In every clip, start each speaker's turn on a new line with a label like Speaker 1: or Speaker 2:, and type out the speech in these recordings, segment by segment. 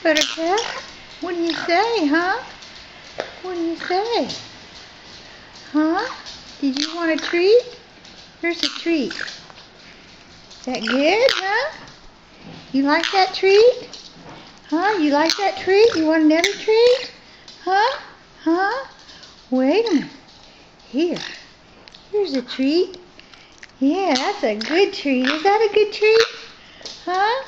Speaker 1: Buttercup, what do you say, huh? What do you say? Huh? Did you want a treat? Here's a treat. Is that good, huh? You like that treat? Huh? You like that treat? You want another treat? Huh? Huh? Wait a minute. Here's a treat. Yeah, that's a good treat. Is that a good treat? Huh?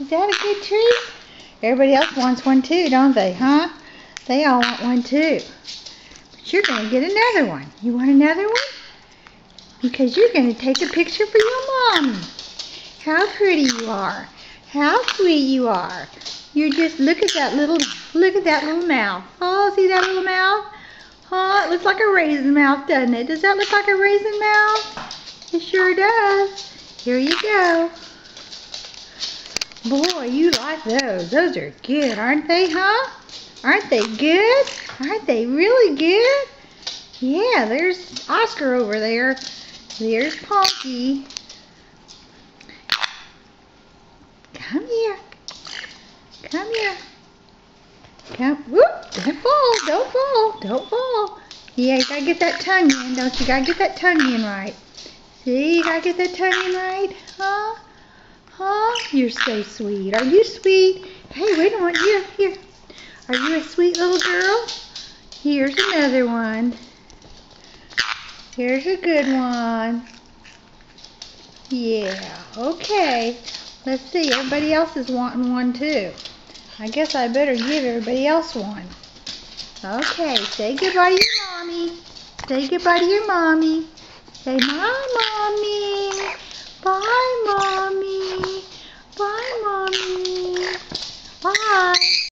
Speaker 1: Is that a good treat? Everybody else wants one too, don't they, huh? They all want one too. But you're going to get another one. You want another one? Because you're going to take a picture for your mommy. How pretty you are. How sweet you are. You just look at that little mouth. Oh, see that little mouth? Oh, it looks like a raisin mouth, doesn't it? Does that look like a raisin mouth? It sure does. Here you go. Boy, you like those. Those are good, aren't they, huh? Aren't they good? Aren't they really good? Yeah, there's Oscar over there. There's Ponky. Come here. Come here. Come. Whoop. Don't fall. Don't fall. Don't fall. Yeah, you gotta get that tongue in, don't you? Gotta get that tongue in right. See, you gotta get that tongue in right. Huh? Huh? You're so sweet. Are you sweet? Hey, wait a minute. Here. Are you a sweet little girl? Here's another one. Here's a good one. Yeah, okay. Let's see. Everybody else is wanting one too. I guess I better give everybody else one. Okay, say goodbye to your mommy. Say goodbye to your mommy. Say, bye, mommy. Bye, mommy. Bye, mommy. Bye.